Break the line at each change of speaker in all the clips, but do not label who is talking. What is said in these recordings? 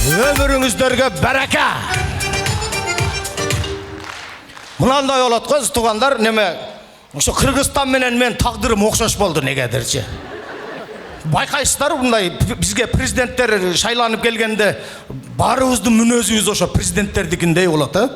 Ömürüңіздерге бәрәка. Мынандай болады ғой, туғандар, неме, ошо Кыргызстан менен мен тагдырым окшош болду негедирчи. Байкайсыздар, мындай бизге президенттер шайланып келгенде баарыбыздын мүнөзүбүз ошо президенттердикиндей болот, а?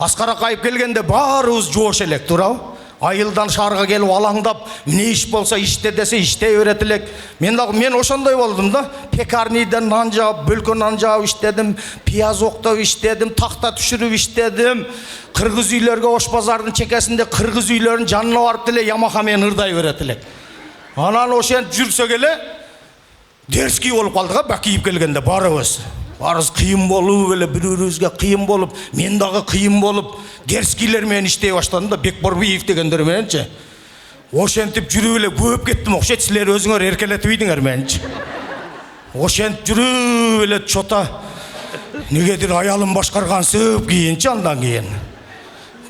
Аскар Акаев келгенде баарыбыз жоош элек, туурабы? Айылдан шаарга келип алаңдап, эмне иш болсо иште десе иштей берет элек. Мен ошондой болдум да. Пекарнийден нан жаап, бөлкө нан жаап иштедим, пияз октоп иштедим, такта түшүрүп иштедим. Кыргыз үйлөргө Ош базардын чекесинде кыргыз үйлөрүнүн жанына барып деле Ямаха менен ырдай берет элек. Анан ошентип жүрсөк эле дерский болуп калдык, Бакиев келгенде баарыбыз. Барыз кыйын болуп эле, бири-бирибизге кыйын болуп, мен дагы кыйын болуп, дерскийлер менен иштей баштадым да, Бекборбиев дегендер мененчи. Ошентип жүрүп эле көп кеттим окшойт, силер өзүңөр эркелетип ийдиңер менчи. Ошентип жүрүп эле чота негедир аялым башкарган сөп кийинчи, андан кийин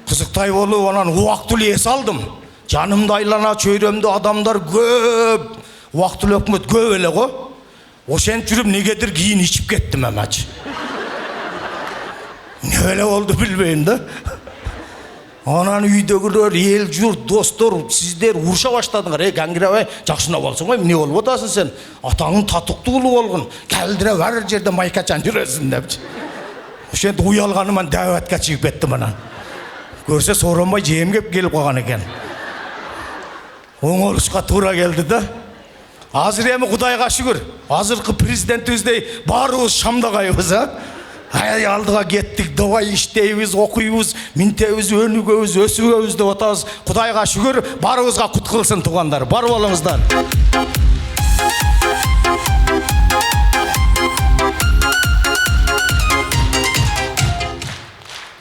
кызыктай болуп, анан убактылуу эс алдым. Жанымда айлана чөйрөмдө адамдар көп, убактылуу өкмөт көп эле го. Ошентип жүрүп негедир кийин ичип кеттим эмачи. Неле болду билбейм да. Анан үйдөгүлөр, эл журт, достор, сиздер уруша баштадыңар. Гаңгирабай, жакшына болсуң го, эмне болуп атасың сен? Атаңдын татыктуу уулу болгон. Келдире бар жерде майкачан жүрөсүң депчи. Ошентип уялганыман дабатка чыгып кеттим анан. Көрсө Сооронбай жээм келип калган экен. Оңолушка туура келди да. Азыр эми Кудайга шүгүр, азыркы президентибиздей баарыбыз шамдагайбыз, а? Ай алдыга кеттик, давай иштейбиз, окуйбуз, минтебиз, өнүгөбүз, өсүбөбүз деп атабыз. Кудайга шүгүр, баарыбызга кут кылсын туугандар. Бар болуңуздар.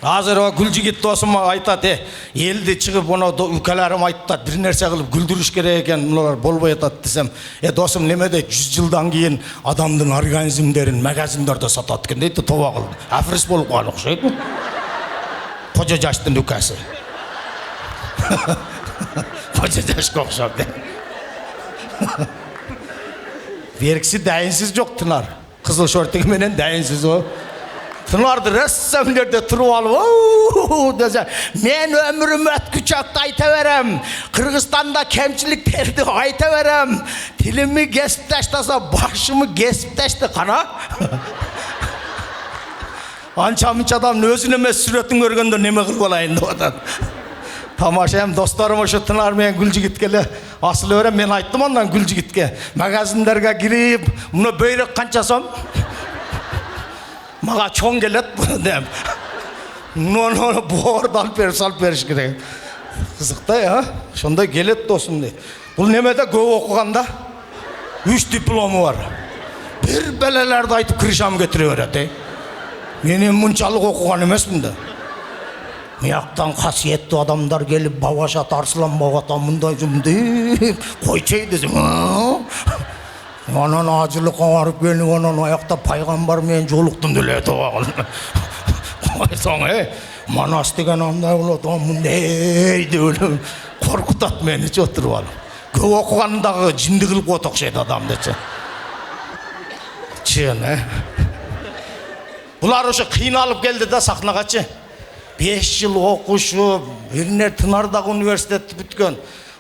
Азыр Гүлжигит досум айтат, элди чыгып, укаларым айтат, бир нерсе кылып күлдүрүш керек экен, мулар болбой атат десем, досум немеде 100 жылдан кийин адамдын организмдерин магазиндерде сатат экен дейт, тоба кылып. Африс болуп калган окшойт. Кожо жаштын укасы. Кожо жашка окшоп. Беркиси дайынсыз жок тынар. Кызыл шортиги менен дайынсыз о. Тынарды рәссәмлерде тұрып алып, десе, мен өмірім өткүчөктү айта берем, Кыргызстанда кемчиликтерди айта берем, тилими кесип таштаса, башымы кесип ташты, кана? Анча-мынча адамдын өзүн эмес сүрөтүн көргөндө неме кылып алайын деп атат. Тамаша, досторум ошо Тынар менен Гүлжигитке эле асылы берем, мен айттым андан Гүлжигитке, магазиндерге кирип, муну бөйрөк канча сом? Мага чоң келет деп. Ноно борду алып берип салып бериш керек. Кызыктай, а? Ошондой келет досум дейт. Бул немеде көп окуганда 3 диплому бар. Бир белелерди айтып крышам кетире берет, Мен мынчалык окуган эмесмин да. Мыяктан касиеттүү адамдар келип, Бабашат Арслан бабата мындай деп койчой десем. Анан ажылыкка барып келип, анан аякта пайгамбар менен жолуктум деле тоба калды. Койсоң, Манас деген андай болот, мындай деп коркутат мени отуруп алып. Көп окугандагы жинди кылып коет окшойт адамдычы. Чын, Булар ошо кыйналып келди да сахнагачы. 5 жыл окушуп, биринер Тынардагы университетти бүткөн.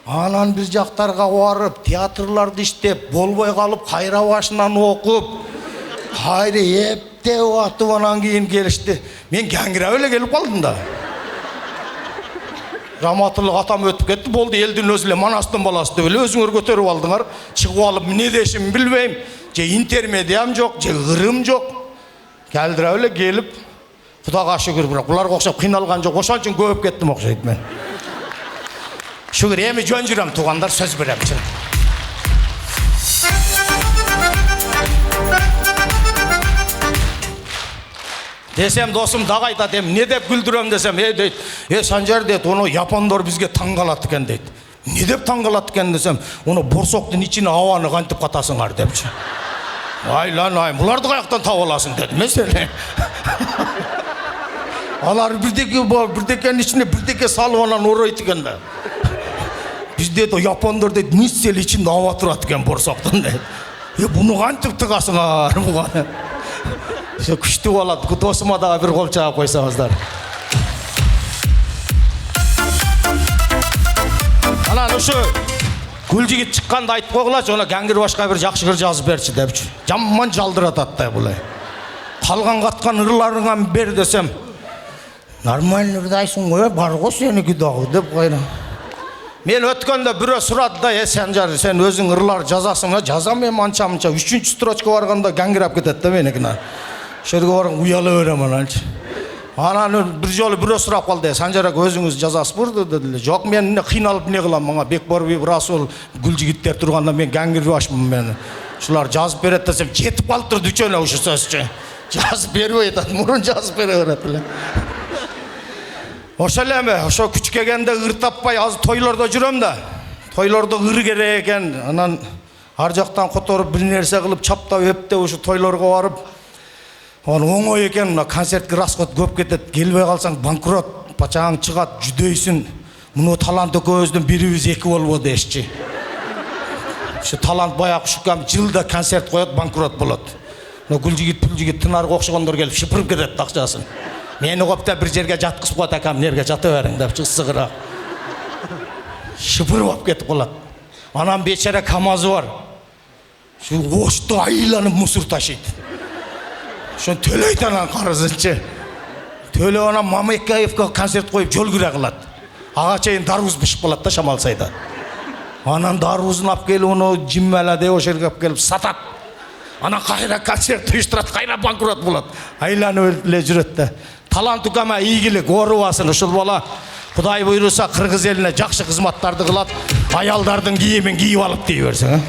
Анан бир жактарга барып, театрларды иштеп, болбой калып, кайра башынан окуп, кайра эптеп атып анан кийин келишти. Мен гаңгирап эле келип калдым да. Раматылык атам өтүп кетти, болду, элдин өзү эле Манастын баласы деп эле өзүңөр көтөрүп алдыңар. Чыгып алып, эмне дешим билбейм. Же интермедиям жок, же ырым жок. Келдиреп эле келип, Кудайга шүгүр, бирок буларга окшоп кыйналган жок. Ошон үчүн көп кеттим окшойт мен. Şükür, emi jön жүрөм, туғандар, сөз берем. десем досым дағы айтады, не деп күлдірем десем, дейді, Санжар дейді, оны япондар бізге таңғалады екен дейді. Не деп таңғалады екен десем, оны борсоқтың içine ауаны қантып қатасыңар депші. Айлан, бұларды қаяқтан тауып аласың деді. Мәселе. Алар бірдекенің içine бірдеке салып анан орайды екен да. Бізде япондар дейді, нисел içinde ауа тұрады екен борсоқтың дейді. Бұны қантып тығасыңар бұған. Күшті болады, досыма да бір қол жағып қойсаңыздар. Анан ұшы Гүлжігіт шыққанда айтып қойғылады, оны Гәңгірбашқа бір жақшы қыр жазып берші депші. Жаман жалдыратады бұлай. Қалған қатқан ұрларыңа бер десем, нормальный ұрдайсың ғой, бар ғой сенікі дағы деп қойдым. Мен өткенде бірі сұрады да, Санжар, сен өзің ұрлар жазасың, жазам мен манша-манша. 3-ші строчка барғанда Гәңгірап кетеді да менікіне. Шерге барың ұялы өремін аншы. Анан бір жолы бірі сұрап қалды, Санжар аға өзіңіз жазасыз бұрды деді. Жоқ, мен қиналып не қылам, маңа Бекбарбек Расул Гүлжігіттер тұрғанда мен Гәңгірбашмын мен. Шылар жазып береді десем, жетіп қалып тұрды үшені ұшы сөзші. Жазып беріп етеді, мұрын жазып береді. Ошалеме, ошо күчкегенде ыр таппай аз тойларда жүрөм да. Тойларда ыр керек екен. Анан ар жактан которуп бир нерсе кылып чаптап эптеп ошо тойлорго барып, оңой екен, мына концертке расход көп кетет. Келбей калсаң банкрот, пачаң чыгат, жүдөйсүн. Муну талант экөөбүздүн бирибиз эки болбоду эшчи. Ошо талант баягы ушукам жылда концерт коет, банкрот болот. Мына Гүлжигит, Пүлжигит, Тынарга окшогондор келип шыпырып кетет акчасын. Мені қопта бір жерге жатқызып қойды, акам нерге жата берің деп сығыра. Шыпыр болып кетіп қалады. Анам бечара КамАЗы бар. Шу ошты айланып мұсыр ташиды. Шон төлейді анан қарызыншы. Төлей анам Мамекеевке концерт қойып жол кіре қылады. Аға чейін даруыз бішіп қалады да Шамалсайда. Анан даруызын ап келіп, оны жиммәләде ошерге ап келіп сатады. Анан қайра концерт ұйыштырады, қайра банкрот болады. Айланып өлі жүреді. Талант үкәмә игілік, орывасын ұшыл бола. Құдай бұйырса Қырғыз еліне жақшы қызматтарды қылады, аялдардың киімін киіп алып дей берсің.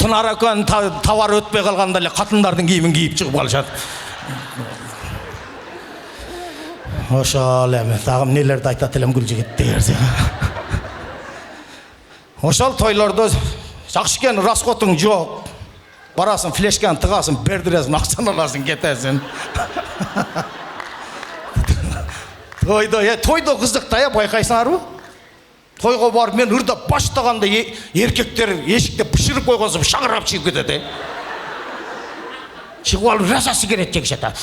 Тынар өкен товар өтпей қалғанда қатындардың киімін киіп шығып алышады. Ошал әме, тағым нелерді айтады елем Гүлжігіт дегерсің. Ошал тойларды жақшы кен расходың жоқ. Барасың, флешканы тығасың, бердіресің, ақсан аласың, кетесің. Тойда қызықта, байқайсың ару? Тойға барып, мен ұрда баштағанда еркектер ешікте пішіріп қойғансып, шағырап шығып кетеді. Шығып алып, расасы керет жекшета.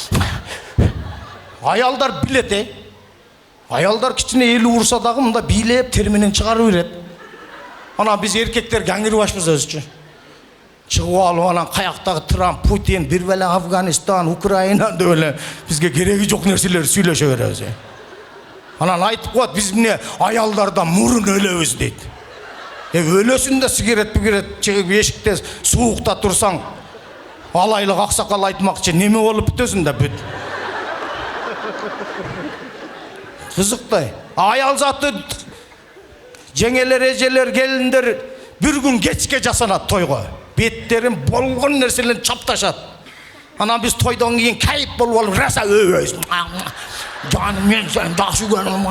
Аялдар біледі. Аялдар кішіне елі ұрса дағы, мұнда билеп, терминен шығару береді. Ана біз еркектер Гәңгірбашпыз өзі. Шығып алып, анан қаяқтағы Трамп, Путин, бір бәлі Афганистан, Украина дөйлі бізге керегі жоқ нәрселер сөйлеше береді. Анан айтып қойды, біз міне аялдарда мұрын өлөбіз дейді. Өлөсін де сигарет шығып ешікте суықта тұрсаң, алайлық ақсақал айтмақшы, неме болып бітесін де бүт. Қызықтай. Аял заты жеңелер, ежелер, келіндер бір күн кечке жасанады тойға. Беттерін болған нәрселерін чапташады. Анан біз тойдан кейін кайып болып алып, раса өйсің. Жаным мен сен жақсы көрім,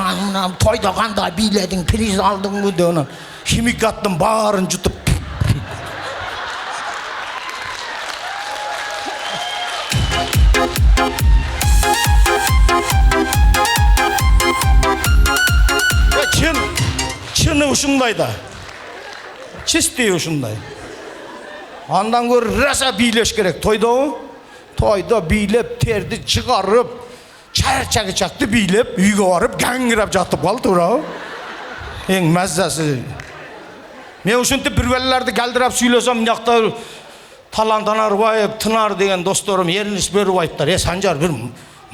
тойда қандай биледің, приз алдың өді. Химикаттың барын жұтып. Чыны ұшындай да. Чистей ұшындай. Андан көр раса билеш керек. Тойда билеп, терді шығарып, чақты билеп, үйге барып, Гәңгірап жатып қалды ұра. Ең мәззасы. Мен үшінті бір бәлілерді кәлдірап сөйлесем, яқта талантанар байып, Тынар деген достарым ерініш беріп айттар. Санжар, бір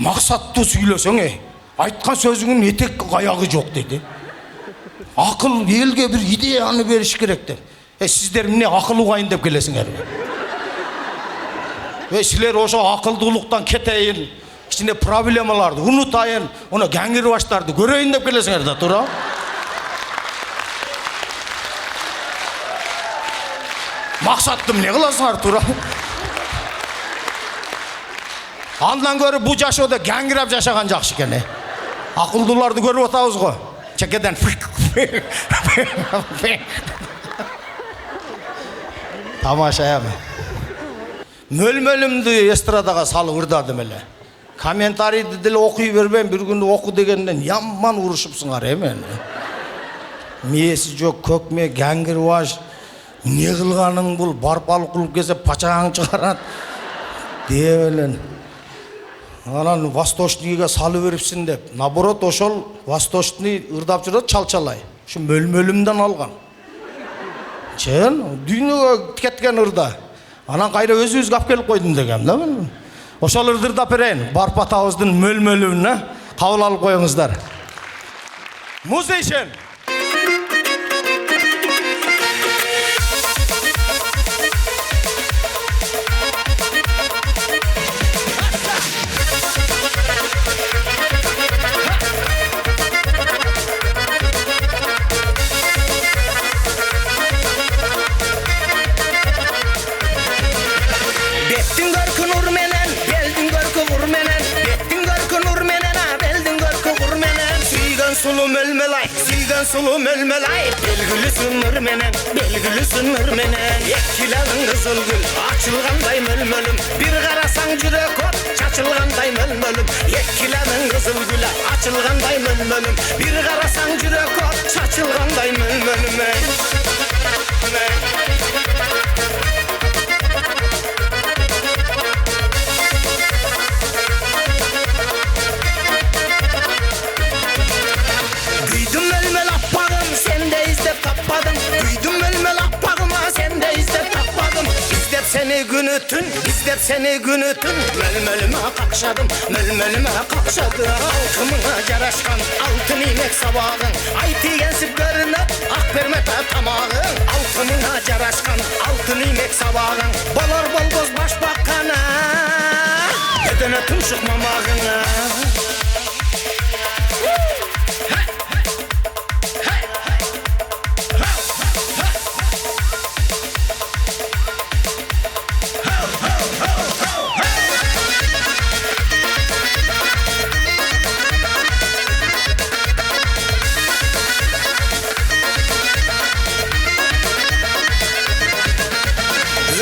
мақсатты сөйлесең, айтқан сөзіңін етек қаяғы жоқ дейді. Ақыл елге бір идеяны беріш керек деп. Сіздер міне ақыл ұғайын деп келесіңер. Сілер ошо ақылдылықтан кетейін, ішінде проблемаларды ұнытайын, оны Гәңгірбаштарды көрейін деп келесіңер да, тұра? Мақсаттым не қыласыңар, тұра? Андан көрі бұл жашода гәңгірап жашаған жақшы екен. Ақылдыларды көріп отауыз ғой. Чекеден. Тамаша әмі. Мөл-мөлімді эстрадаға салы ұрдадым әлі. Комментарийді діл оқи бербен, бір күнді оқу дегеннен яман ұрышыпсыңар емен. Месі жоқ, көкме, гәңгір уаш. Не қылғаның бұл, барпалық қылып кесе пачағың шығарады. Девелен. Анан восточныйға салы беріпсін деп. Наоборот, ошол восточный ұрдап жүреді чал-чалай. Шу мөл-мөлімден алған. Чен, дүйнеге кеткен ұрда. Анан қайра өзі қап келіп қойдым дегем. Ошол ұрдырдап берейін. Барпатауыздың мөл-мөліміне қабыл алып қойыңыздар. Музейшен. Sulu mölmelay, silgan sulu mölmelay. Belgülüsün nırmenen, belgülüsün nırmenen. Ekkilerin kızıl gül, açılganday mölmölüm. Bir karasan jürek ot, çaçılganday mölmölüm. Ekkilerin kızıl gül, açılganday mölmölüm. Bir karasan jürek ot, çaçılganday mölmölüm. Seni günütün, izlep seni günütün. Mölmölüme kakşadım, mölmölüme kakşadım. Altımına caraşkan, altın inek sabahın. Ayti gensip görünüp, ak vermet tamağın. Altımına caraşkan, altın inek sabahın. Bolor bolboz başbakana, ödene tümşük mamağına.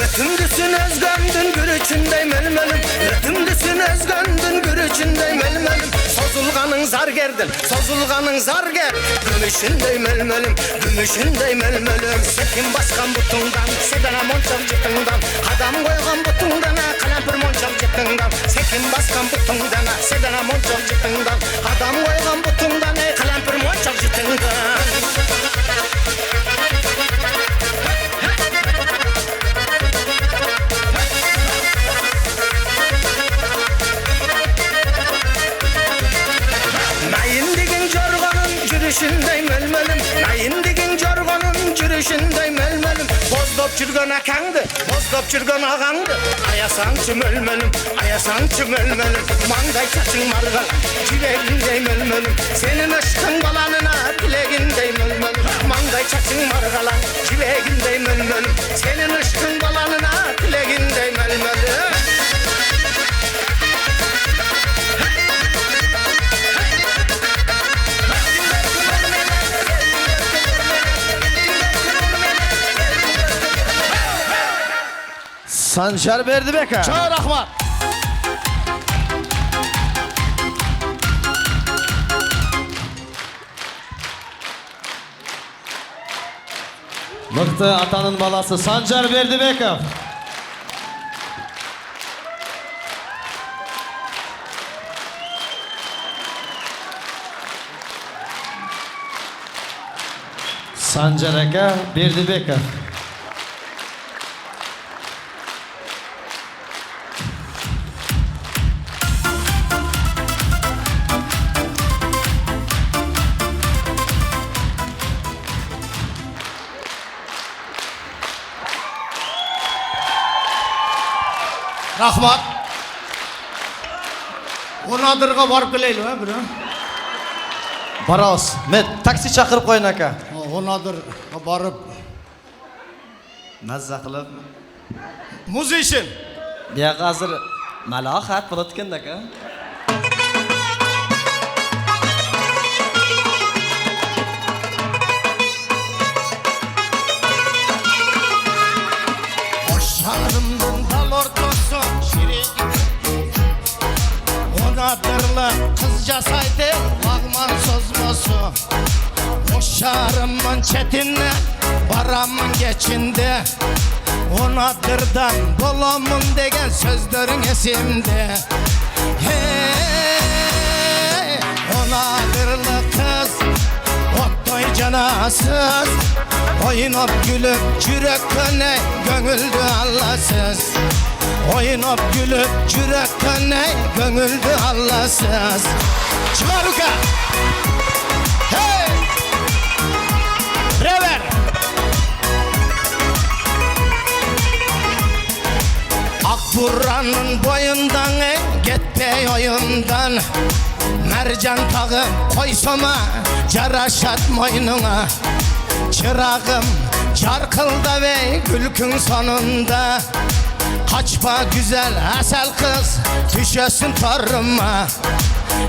Ötümdüsün özgöndün gürüçündey mölmölüm. Ötümdüsün özgöndün gürüçündey mölmölüm. Sozulganın zar gerdin, sozulganın zar ger. Gümüşündey mölmölüm, gümüşündey mölmölüm. Sekin baskan butundan, sedana monçak cıtından. Adam koygan butundan, kalampır monçak cıtından. Sekin baskan butundan, sedana monçak cıtından. Adam koygan butundan, kalampır monçak cıtından. Jürüşündey mölmölüm, nayindigin jorgonun jürüşündey mölmölüm. Bozdop jürgön akandı, bozdop jürgön ağandı. Ayasançı mölmölüm, ayasançı mölmölüm. Mangay çaçın margalan, jilegindey mölmölüm. Senin ışkın balanına bilegindey mölmölüm. Mangay çaçın margalan, jilegindey mölmölüm. Senin ışkın balanına bilegindey mölmölüm.
Sancar Berdibek.
Çok rahmat.
Mıktı atanın balası Sancar Berdibekov. Sancar aka Berdibekov.
Rahmat. Onadırga barıp geleyli ha biri.
Barabыз. Мен такси чакырып коюн ака.
Onadırga barıp.
Mazza qilib.
Muzeyşin.
Бияга азыр Malahat bolat ekan aka.
Şarımdın dal ortası şirin Ona dırlı kız jasaydı Lağman sözmüsü O şarımın çetinle Baramın geçinde Ona dırdan bolamın degen sözlerin esimde Hey, ona dırlı kız Ottoy canasız Oynop gülüp cürek köne Gönüldü Allahsız Oynop gülüp cürek köne Gönüldü Allahsız Çımaruka Hey Rever Akburanın boyundan Gitpey oyundan Mercan tağı koysama Caraşat moynuna Çırağım çarkılda ve gülkün sonunda Kaçma güzel asel kız düşesin toruma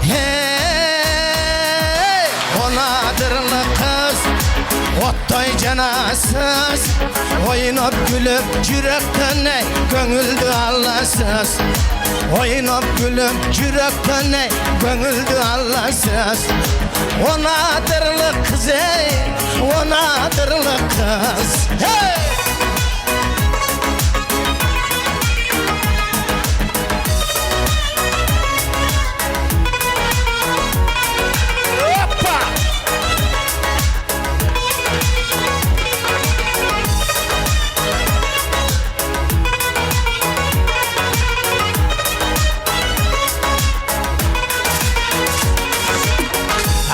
Hey ona dırlı kız Ottoy canasız Oynop gülüp cürekten gönüldü Allahsız Oynop gülüp cürekten gönüldü Allahsız Ona dırlı kız ey Ona dırlı kız Hey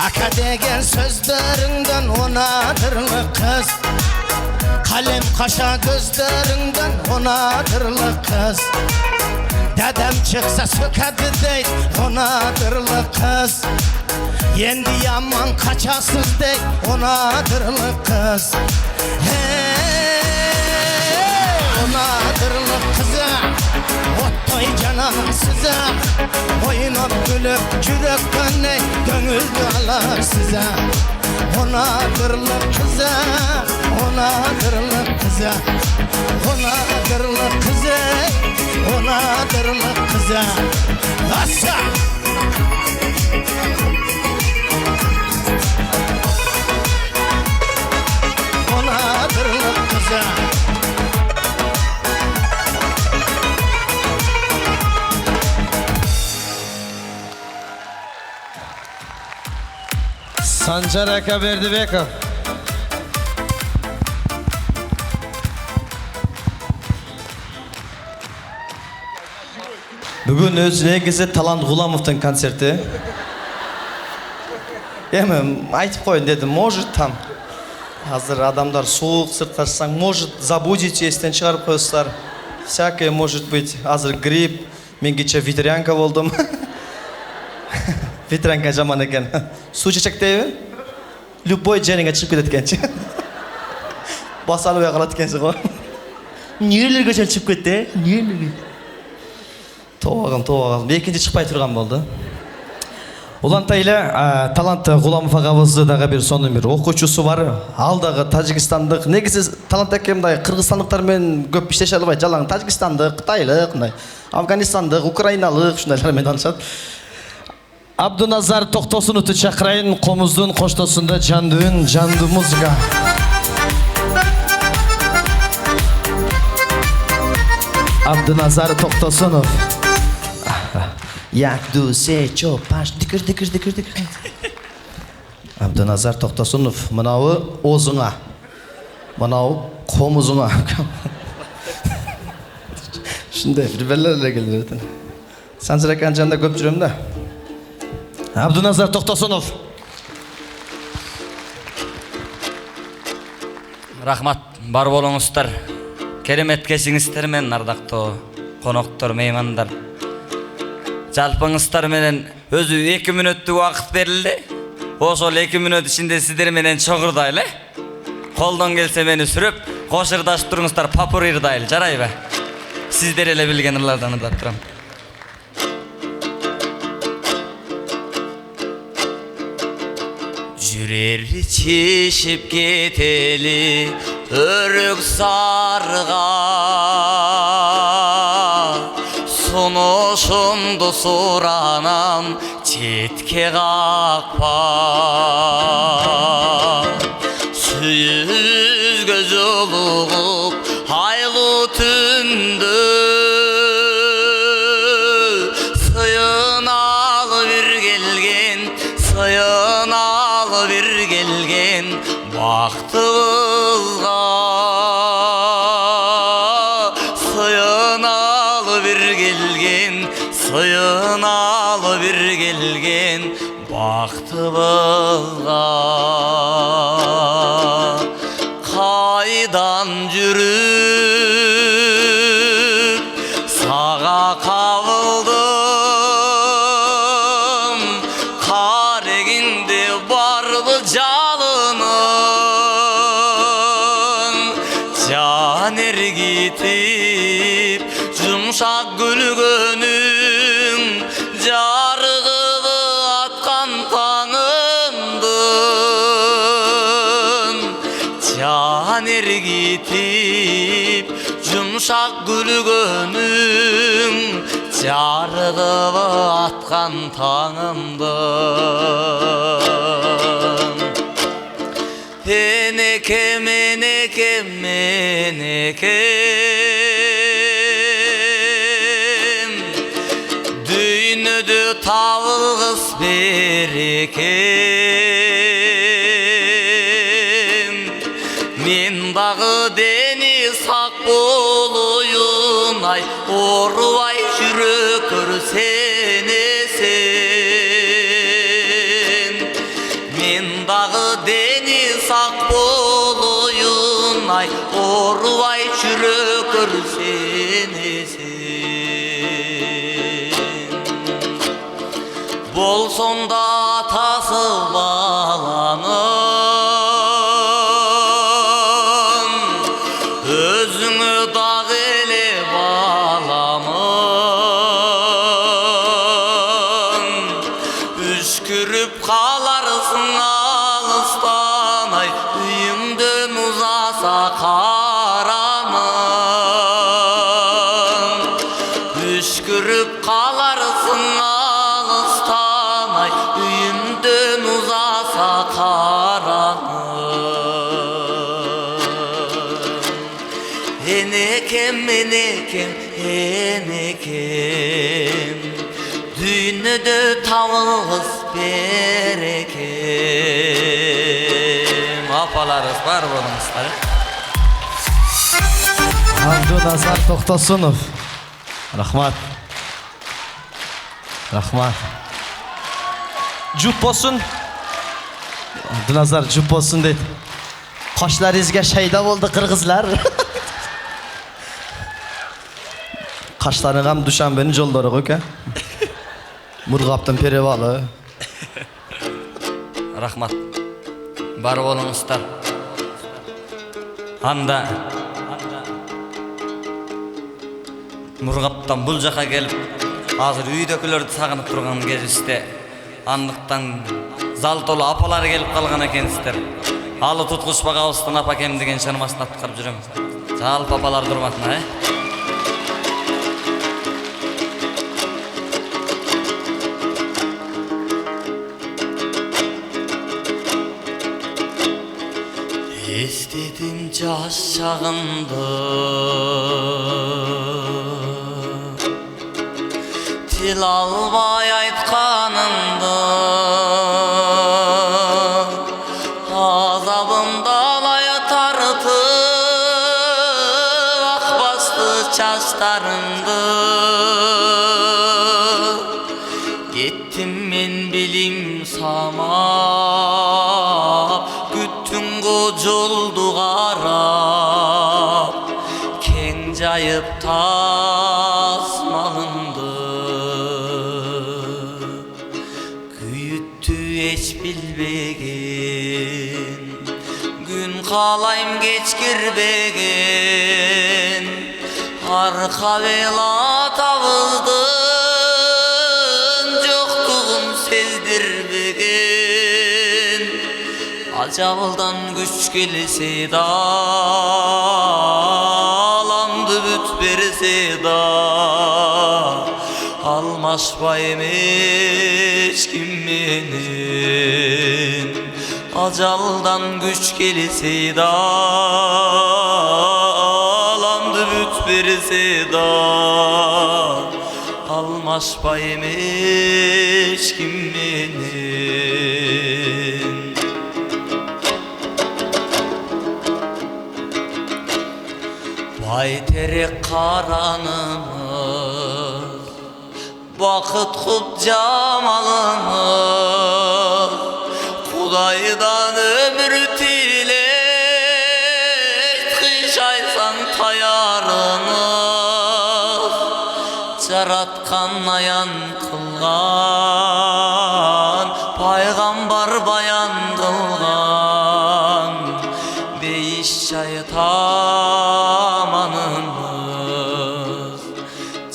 Aka degen sözlerinden onadırlı kız Kalem kaşa gözlerinden onadırlı kız Dedem çıksa sökedi dey onadırlı kız Yendi yaman kaçasız dey onadırlı kız Hey onadırlı kızı Ottoy canansıza Oynop gülüp cürekten Gönüldü Allahsıza Ona dırlı kıza Ona dırlı kıza Ona dırlı kıza Ona dırlı kıza Asa Ona dırlı kıza
Sancar aka Berdibekov. Bugün öz negisi Talant Gulamov'tan konserti. Emin aytıp koyun dedim, может tam. Hazır adamlar soğuk sırtlar çıksan, может забудете, esten çıkarıp koyuslar. Всякое может быть, hazır grip, men geçe ветрянка oldum. Ветрянка жаман екен. Су чечек дейби? Любой жериңе чыгып кетет экенчи. Бас албай калат экенсиң го. Нелерге чыгып кетти? Нелерге? Тоогам. Экинчи чыкпай турган болду. Улантай эле Талант Гуламов агабызды дагы бир сонун бир окуучусу бар. Ал дагы тажикстандык. Негизи Талант аке мындай кыргызстандыктар менен көп иштеше албайт. Жалаң тажикстандык, кытайлык, мындай Афганистандык, украиналык ушундайлар менен алышат. Абдуназар Токтосуновду чакырайын, комуздун коштосунда жанды үн, жанды музыка. Абдуназар Токтосунов. Як дусе чо паш дикир. Абдуназар Токтосунов, мынабы озуңа. Мынабы комузуңа. Шундай бир белер эле келет. Санжар аканын жанында көп жүрөм да. Абдуназар Токтосунов.
Рахмат, бар болуңуздар. Керемет кесиңиздер менен ардактуу коноктор, меймандар. Жалпыңыздар менен өзү 2 мүнөттүк убакыт берилди. Ошол 2 мүнөт ичинде сиздер менен чогурдайлы. Колдон келсе мени сүрөп, кошурдашып туруңуздар, папурирдайлы, жарайбы? Сиздер эле билген ырлардан ырдап турам. үрер чешіп кетелі өрік сарға Sunuşundu suranam çetke qaqpa Süyüz göz oluğup haylu tündü Sıyınalı bir gelgen, sıyınalı bir gelgen Baktığızga Sıyınalı bir gelgen, sıyınalı bir gelgen Baktığızga Kaydan жүрүп Sağa kavıldım Kareginde barlı calının Caner gitip Yumşak gülgönün Jargılı atkan tanımdın Caner gitip Yumşak gülgönün Jargılı atkan tanımdın Enekem, enekem, enekem Düynüdü tavılgız berekem Men dağı deniz hak boluyun ay Orvay жүрөк көрсенесен Men dağı deniz hak boluyun ay Orvay жүрөк көрсенесен Bolson da atası balanın Özünü dağ ele balamın Üskürüp kalarsın alıstan ay Üyümdön uzasa karanın Üskürüp kalarsın alıstan ay Üyümdön uzasa karanın Enekem, enekem, enekem Düğünüdü tavılgız berekem Apalarız var bulunuzlar
Abdunazar Toxtasunov. Rahmat. Rahmat. Jup bolsun. Abdunazar jup bolsun deydi. Qoshlaringizga shayda bo'ldi qirg'izlar. Qoshlaring ham Dushanbening yo'llari aka. Murg'abdan perevali.
Rahmat. Бар болыңыздар. Анда Мургаптан бұл жаққа келіп, азыр үйдекілерді сағынып тұрған кезісте, андықтан зал толы апалар келіп қалған екенсіздер. Алы тұтқыш бағауыстың апакем деген шармасын атқарып жүрем. Жалпы апалар тұрматына, Естедім жас шағымды Тил албай айтқаныңды Азабымды алай тартып Ақбасты чаштарыңды Кеттім мен білім самап Күттүңгө жолду қарап Кең жайып тасмалыңды Күйүттү эч билбеген Күн қалайым кечкирбеген Арқа бела табылдың Жоқтуғын сездирбеген Жалдан күч келсе да, аламды бүт берсе да, алмашпайм ешким менен. Ажалдан күч келсе да, аламды бүт берсе да, алмашпайм ешким менен. Байтерек қаранымыз, бақыт құп жамалымыз, Құдайдан өмір тілейт, қишайсаң таярыныз. Жаратқан аян қылған, пайғамбар баян қылған, бейіш шайтаманымыз.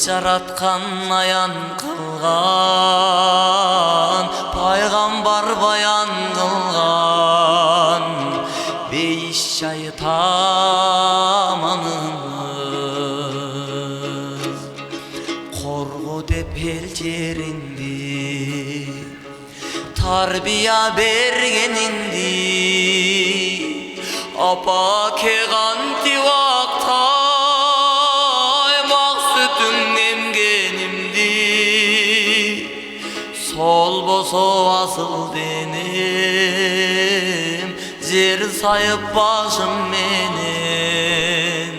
Жаратқан аян қылған, пайғамбар баян қылған, бейіш шайтаманымыз. Қорғу деп елтеріңді, тарбия бергеніңді, апа кеғанти вақтай, мақсүтің емгенімді. Сол босо асыл денем, жер сайып башым менен,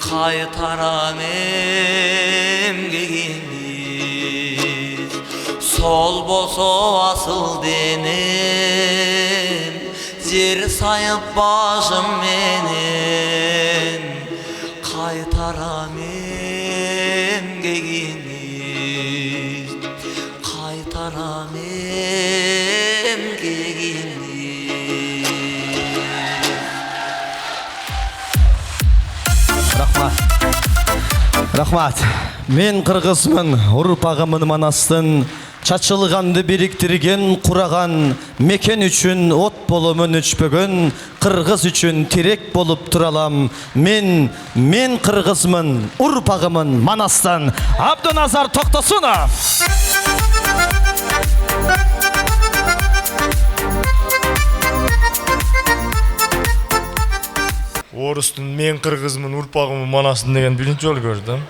қайтарам емгегениз. Сол босо асыл денем, жер сайып башым менен, қайтарам емгегениз. Қайтарам емгегениз.
Рахмат. Мен қырғызмын, ұрпағымын Манастың. Чачылғанды бириктирген, құраған, мекен үшін от болымын өчпөгөн, қырғыз үшін терек болып тұралам. Мен қырғызмын, ұрпағымын Манастан. Абдуназар Тоқтосунов.
Орыстың мен қырғызмын, ұрпағымын Манасын деген бірінші жолы көрдім.